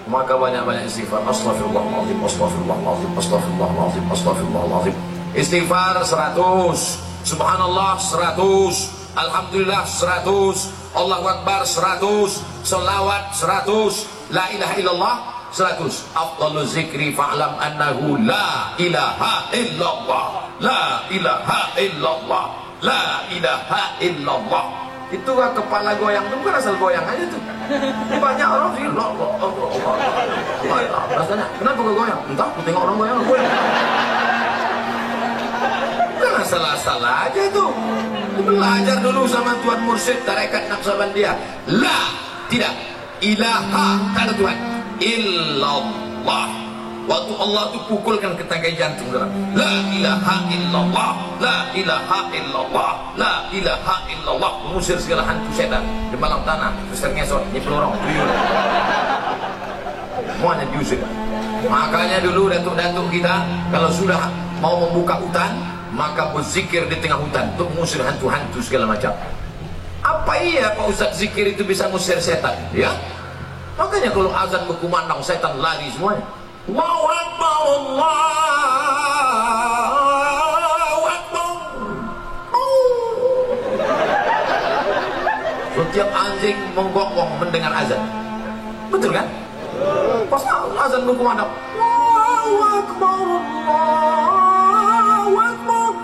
Maka banyak-banyak istighfar. Astaghfirullahaladzim, astaghfirullahaladzim, astaghfirullahaladzim, astaghfirullahaladzim. Istighfar 100, subhanallah 100, alhamdulillah 100, Allahu Akbar 100, selawat 100, la ilaha illallah 100. Afdalu zikri fa'lam annahu la ilaha illallah, la ilaha illallah, la ilaha illallah. Itu kan kepala goyang, itu bukan asal goyang aja tuh. Banyak orang sih, rasanya kenapa gak goyang? Entah, aku tengok orang goyang. Jangan salah-salah aja tuh. Belajar dulu sama Tuan Mursyid Tarekat Naqsabandiyah. La, tidak, ilaha, tak ada Tuhan, illallah. Waktu Allah itu pukulkan ke tangkai jantung dalam. La ilaha illallah, la ilaha illallah, la ilaha illallah. Mengusir segala hantu setan di malam tanah. Besar ngesot, nyepel orang, tuyul. Semuanya diusir. Makanya dulu datuk-datuk kita kalau sudah mau membuka hutan, maka berzikir di tengah hutan untuk mengusir hantu-hantu segala macam. Apa iya Pak Ustaz zikir itu bisa mengusir setan? Ya. Makanya kalau azan berkumandang setan lari semuanya. Allahu Akbar, Allahu Akbar. Setiap anjing menggonggong mendengar azan. Betul kan? Pas azan berkumandang, Allahu Allahu Akbar, Allahu Akbar.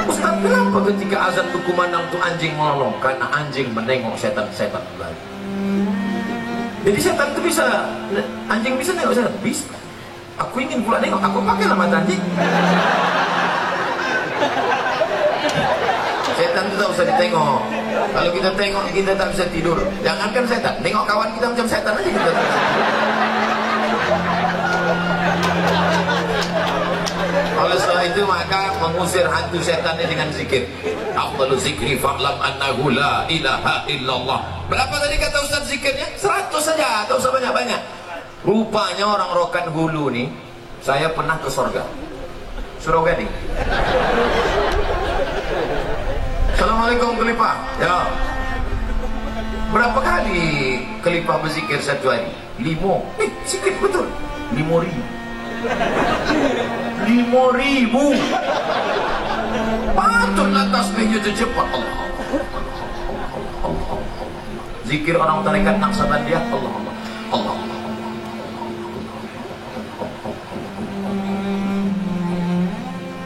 Ustaz, kenapa ketika azan itu kumandang tuh anjing melolong? Karena anjing menengok setan-setan lain. Jadi setan itu bisa, anjing bisa nengok setan? Bisa. Aku ingin pula nengok, aku pakailah mata anjing. Setan itu tak usah ditengok. Kalau kita tengok, kita tak bisa tidur. Jangankan setan, tengok kawan kita macam setan aja kita tak bisa tidur. Oleh sebab itu maka mengusir hantu setannya dengan zikir. Afdalu zikri fa'lam annahu la ilaha illallah. Berapa tadi kata Ustaz zikirnya? 100 saja, tak usah banyak-banyak. Rupanya orang Rokan Hulu nih, saya pernah ke sorga, Surau Gading. Assalamualaikum Kelipah. Ya. Berapa kali Kelipah berzikir satu hari? 5. Sikit betul. 5.000. 5.000. Patutlah tasbihnya cepat. Allah. Zikir orang tarekat Naqsabandiyah. Allah. Allah.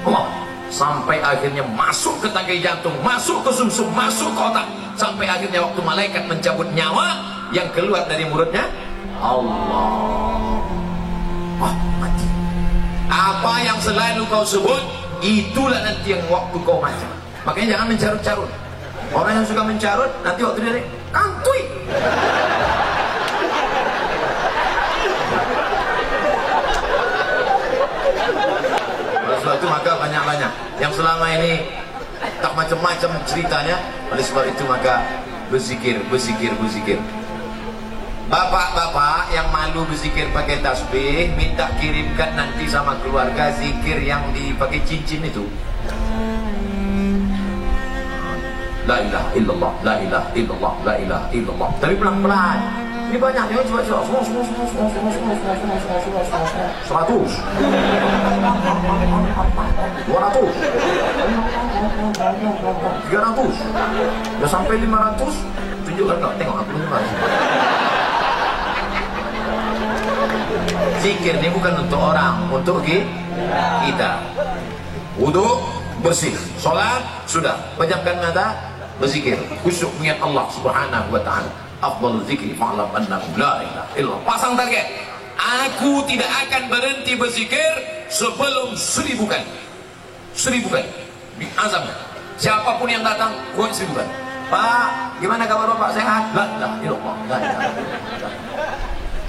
Allah. Sampai akhirnya masuk ke tangkai jantung, masuk ke sumsum, masuk ke otak, sampai akhirnya waktu malaikat mencabut nyawa, yang keluar dari mulutnya Allah. Oh, mati. Apa yang selalu kau sebut, itulah nanti yang waktu kau mati. Makanya jangan mencarut-carut. Orang yang suka mencarut, nanti waktu dia kantui. Oleh sebab itu maka banyak-banyak yang selama ini tak macam-macam ceritanya. Oleh sebab itu maka berzikir. Bapak-bapak yang malu berzikir pakai tasbih, minta kirimkan nanti sama keluarga zikir yang dipakai cincin itu. La ilaha illallah, la ilaha illallah, la ilaha illallah. Tapi pelan-pelan. Ini banyak ya, coba 100. 200. Ya sampai 500. Tunjukkan kau, tengok aku ini masih. Zikir ini bukan untuk orang, untuk kita. Wudu bersih, sholat sudah, pejamkan mata, berzikir, khusyuk niat Allah Subhanahu wa taala. Afdal zikri fa'lam annahu la ilaha illallah. Pasang target. Aku tidak akan berhenti berzikir sebelum 1000 kali. 1000 kali. Azam. Siapapun yang datang, gua 1000 kali. Pak, gimana kabar Bapak, sehat? La ilaha illallah. La ilaha illallah.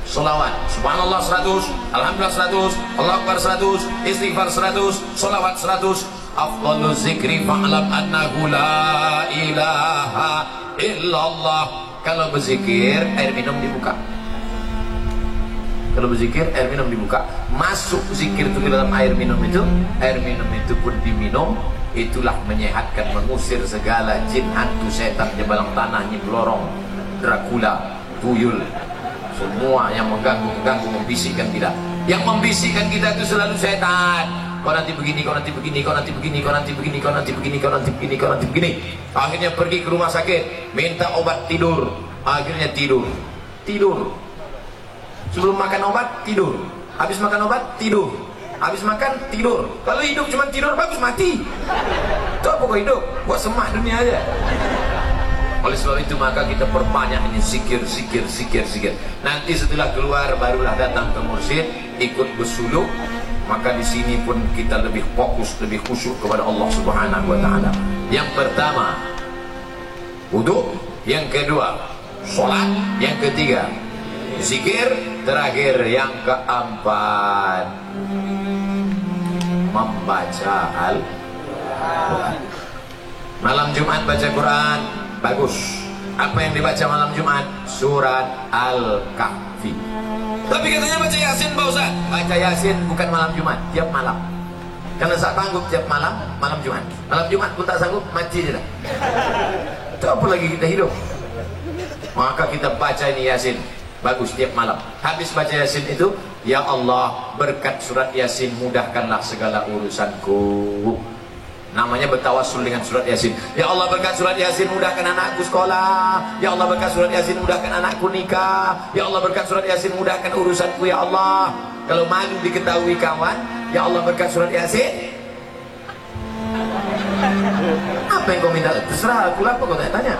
Salawat, subhanallah 100, alhamdulillah 100, Allah Akbar 100, istighfar 100, salawat 100. Afdalu zikri fa'lam annahu la ilaha illallah. Kalau berzikir, air minum dibuka. Kalau berzikir, air minum dibuka. Masuk zikir itu ke dalam air minum itu pun diminum. Itulah menyehatkan, mengusir segala jin, hantu, setan, jebalang tanah, nyim lorong, Dracula, tuyul, semua yang mengganggu, membisikkan kita. Yang membisikkan kita itu selalu setan. Kau nanti begini, kau nanti begini, kau nanti begini, kau nanti begini, kau nanti begini, kau nanti begini, kau nanti begini. Akhirnya pergi ke rumah sakit, minta obat tidur. Akhirnya tidur. Sebelum makan obat, tidur. Habis makan obat, tidur. Habis makan, tidur. Kalau hidup cuma tidur, bagus mati. Itu apa kau hidup? Buat semak dunia aja. Oleh sebab itu maka kita perbanyak ini zikir. Nanti setelah keluar barulah datang ke mursyid, ikut bersuluk. Maka di sini pun kita lebih fokus, lebih khusyuk kepada Allah Subhanahu wa taala. Yang pertama, wudu, yang kedua, salat, yang ketiga, zikir, terakhir yang keempat, membaca Al-Quran. Malam Jumat baca Quran, bagus. Apa yang dibaca malam Jumat? Surat Al-Kahfi. Tapi katanya baca Yasin Pak Ustaz. Baca Yasin bukan malam Jumat, tiap malam. Karena tak sanggup tiap malam, malam Jumat. Malam Jumat pun tak sanggup, mati je dah. Itu apa lagi kita hidup? Maka kita baca ini Yasin, bagus tiap malam. Habis baca Yasin itu, ya Allah, berkat surat Yasin mudahkanlah segala urusanku. Namanya bertawassul dengan surat Yasin. Ya Allah, berkat surat Yasin mudahkan anakku sekolah. Ya Allah, berkat surat Yasin mudahkan anakku nikah. Ya Allah, berkat surat Yasin mudahkan urusanku ya Allah. Kalau malu diketahui kawan, ya Allah berkat surat Yasin. Apa yang kau minta? Terserah aku lah, apa kau tanya?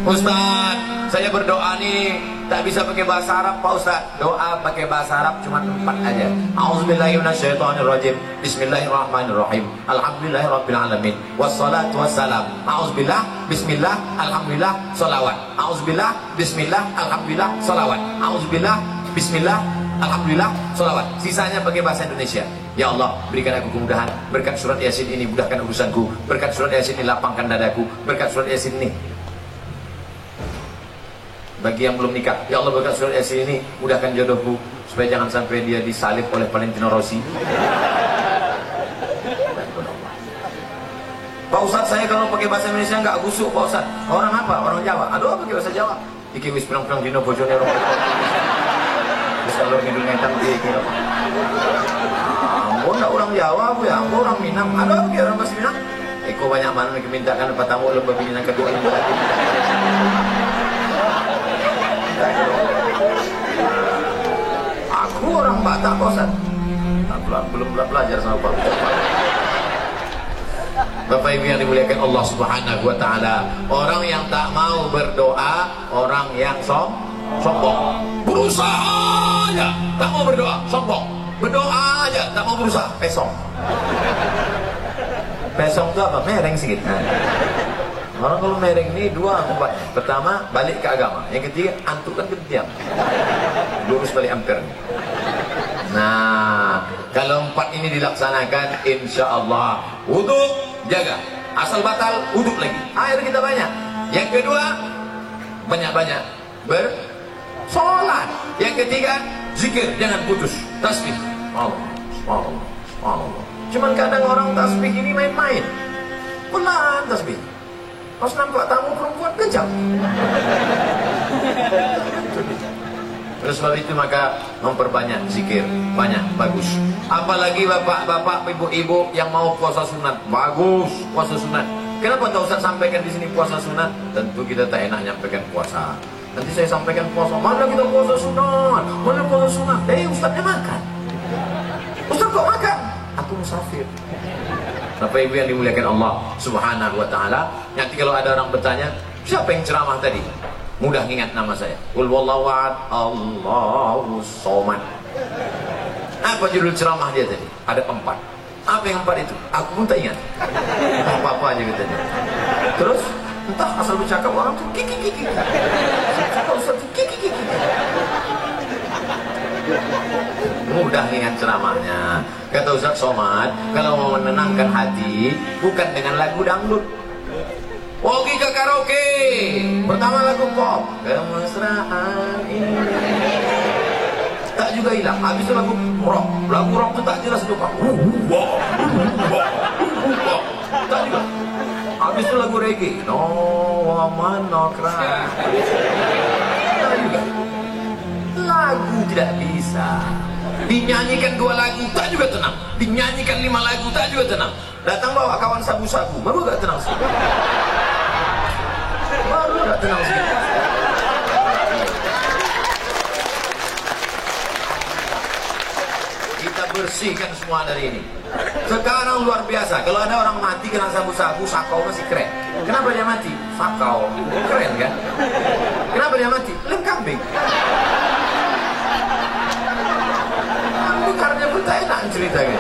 Ustaz, saya berdoa nih tak bisa pakai bahasa Arab Pak Ustaz. Doa pakai bahasa Arab cuma 4 aja. A'udzubillahi minasyaitonirrajim. Bismillahirrahmanirrahim. Alhamdulillahirabbil alamin. Wassalatu wassalam. A'udzubillah, bismillah, alhamdulillah, shalawat. A'udzubillah, bismillah, alhamdulillah, shalawat. A'udzubillah, bismillah, alhamdulillah, shalawat. Sisanya pakai bahasa Indonesia. Ya Allah, berikan aku kemudahan. Berkat surat Yasin ini mudahkan urusanku. Berkat surat Yasin ini lapangkan dadaku. Berkat surat Yasin ini, bagi yang belum nikah, ya Allah berkat surat Yasin ini mudahkan jodohku, supaya jangan sampai dia disalib oleh Valentino Rossi. Pak Ustaz, saya kalau pakai bahasa Indonesia nggak gusuk Pak Ustaz. Orang apa? Orang Jawa. Aduh, pakai bahasa Jawa. Iki wis pirang-pirang dino bojone orang. Terus kalau hidung ngetan iki. Ampun, enggak orang Jawa, Bu ya. Ampun, orang Minang. Aduh, pakai orang bahasa Minang. Iko banyak mana dimintakan patamu lembah binian kedua ini. Aku orang Batak Ustaz. Belum belajar sama Pak. Bapak Ibu yang dimuliakan Allah Subhanahu wa taala, orang yang tak mau berdoa, orang yang sombong. Berusaha aja tak mau berdoa, sombong. Berdoa aja tak mau berusaha, pesong. Pesong itu apa? Mereng sedikit. Orang kalau mereng ini 2 obatnya. Pertama, balik ke agama. Yang ketiga, antuk kan ketiam. Lurus balik ampere. Nah, kalau 4 ini dilaksanakan, insya Allah wudhu jaga. Asal batal, wudhu lagi. Air kita banyak. Yang kedua, banyak-banyak bersolat. Yang ketiga, zikir, jangan putus. Tasbih. Allah, Allah, Allah. Cuman kadang orang tasbih ini main-main. Pelan tasbih. Pas nampak tamu perempuan kejam. Terus sebab itu maka memperbanyak zikir, banyak, bagus. Apalagi bapak-bapak, ibu-ibu yang mau puasa sunat, bagus puasa sunat. Kenapa tak Ustaz sampaikan di sini puasa sunat? Tentu kita tak enak nyampaikan puasa. Nanti saya sampaikan puasa, mana kita puasa sunat, mana puasa sunat. Ustaznya makan. Ustaz kok makan? Aku musafir. Bapak Ibu yang dimuliakan Allah Subhanahu wa taala, nanti kalau ada orang bertanya, siapa yang ceramah tadi? Mudah ingat nama saya. Qul wallahu ahad, Allahus somad. Apa judul ceramah dia tadi? Ada 4. Apa yang 4 itu? Aku pun tak ingat. Apa-apa aja katanya. Terus entah asal bercakap orang tuh kiki. Cakap Ustaz tuh kiki. Mudah ingat ceramahnya. Kata Ustaz Somad, kalau mau menenangkan hati, bukan dengan lagu dangdut. Pergi ke karaoke. Pertama lagu pop, kemesraan ini. Tak juga hilang. Habis itu lagu rock. Lagu rock itu tak jelas itu Pak. Tak juga. Habis itu lagu reggae. No woman no cry. Tak juga. Lagu tidak bisa. Dinyanyikan 2 lagu tak juga tenang. Dinyanyikan 5 lagu tak juga tenang. Datang bawa kawan sabu-sabu, baru gak tenang sih. Baru gak tenang sih. Kita bersihkan semua dari ini. Sekarang luar biasa. Kalau ada orang mati kena sabu-sabu, sakau masih keren. Kenapa dia mati? Sakau. Keren kan? Kenapa dia mati? Lem kambing. Bukannya pun tak enak ceritanya.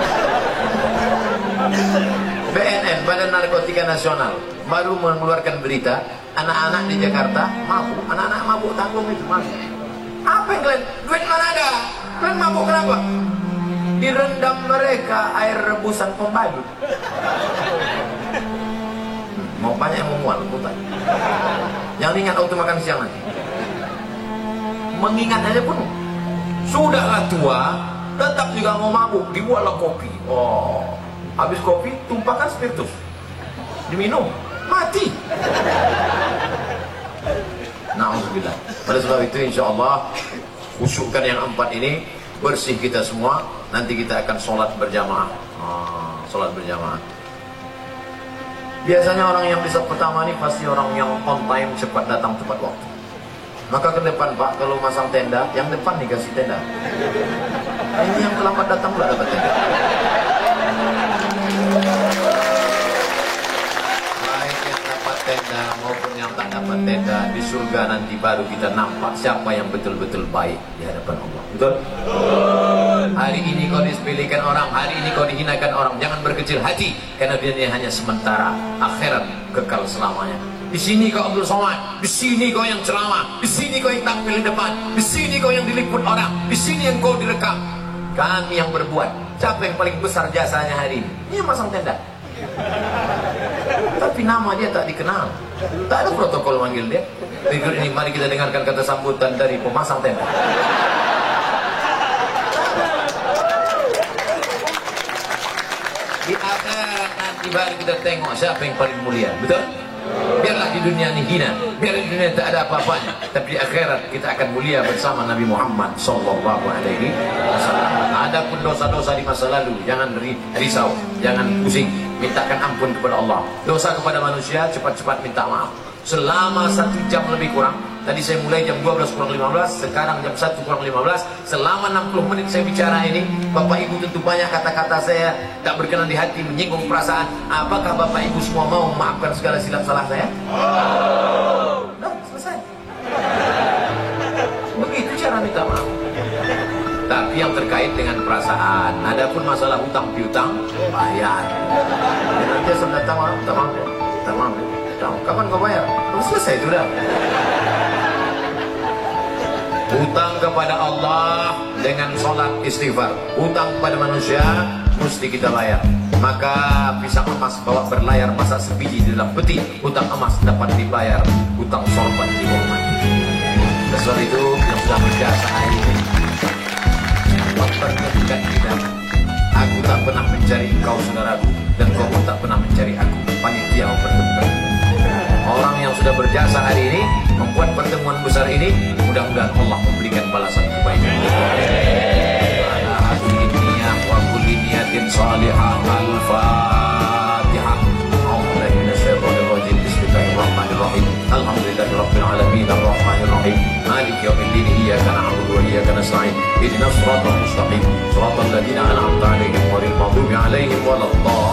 BNN, Badan Narkotika Nasional, baru mengeluarkan berita anak-anak di Jakarta mabuk. Anak-anak mabuk tanggung itu mabuk. Apa yang kalian? Duit mana ada? Kalian mabuk kenapa? Direndam mereka air rebusan pembalut. Mau banyak yang memual bukan? Yang ingat waktu makan siang nanti. Mengingat aja pun sudahlah tua, tetap juga mau mabuk, dibuatlah kopi. Oh, habis kopi tumpahkan spiritus, diminum, mati. Na'udzubillah. Pada sebab itu insya Allah khusyukkan yang 4 ini, bersih kita semua. Nanti kita akan sholat berjamaah. sholat berjamaah. Biasanya orang yang di saf pertama ini pasti orang yang on time, cepat datang tepat waktu. Maka ke depan Pak, kalau masang tenda, yang depan dikasih tenda. Ini yang terlambat datang pula dapat tenda. Baik yang dapat tenda maupun yang tak dapat tenda, di surga nanti baru kita nampak siapa yang betul-betul baik di hadapan Allah. Betul? Hari ini kau disepelekan orang, hari ini kau dihinakan orang, jangan berkecil hati, karena dia hanya sementara. Akhirat kekal selamanya. Di sini kau Abdul Somad, di sini kau yang ceramah, di sini kau yang tampil di depan, di sini kau yang diliput orang, di sini yang kau direkam. Kami yang berbuat. Siapa yang paling besar jasanya hari ini? Ini yang masang tenda. Tapi nama dia tak dikenal, tak ada protokol manggil dia. Berikut ini mari kita dengarkan kata sambutan dari pemasang tenda. Di akhirat nanti baru kita tengok siapa yang paling mulia. Betul? Biarlah di dunia ini hina, biar di dunia tak ada apa-apanya, tapi di akhirat kita akan mulia bersama Nabi Muhammad sallallahu alaihi wasallam. Adapun dosa-dosa di masa lalu jangan risau, jangan pusing, mintakan ampun kepada Allah. Dosa kepada manusia cepat-cepat minta maaf. Selama 1 jam lebih kurang, tadi saya mulai jam 12 kurang 15, sekarang jam 1 kurang 15, selama 60 menit saya bicara ini, Bapak Ibu tentu banyak kata-kata saya tak berkenan di hati, menyinggung perasaan. Apakah Bapak Ibu semua mau memaafkan segala silap salah saya? Nah, selesai. Begitu cara minta maaf. Tapi yang terkait dengan perasaan, adapun masalah hutang piutang, bayar. Dan nanti asal datang orang, minta maaf ya, minta maaf ya. Kapan kau bayar? Terus selesai itu dah. Hutang kepada Allah dengan sholat istighfar, hutang kepada manusia mesti kita bayar. Maka pisang emas bawa berlayar masak sebiji di dalam peti, hutang emas dapat dibayar, hutang sorban dihormati. Sebab itu yang sudah berjasa hari ini, perhatikan kita. Aku tak pernah mencari engkau saudaraku, dan kau pun tak pernah mencari aku. Panitia mempertemukan. Orang yang sudah berjasa hari ini membuat pertemuan besar ini, mudah-mudahan Allah memberikan balasan kebaikan. Ala hadhihi niyyah wa kulli niyatin salihah. Al-Fatihah. A'udzubillahi minasyaitonir rajim. Bismillahirrahmanirrahim. Alhamdulillahirabbil alamin arrahmanir rahim. Maliki yaumiddin. Iyyaka na'budu wa iyyaka nasta'in. Ihdinas siratal mustaqim. Siratal ladzina an'amta 'alaihim ghairil maghdubi 'alaihim waladdallin.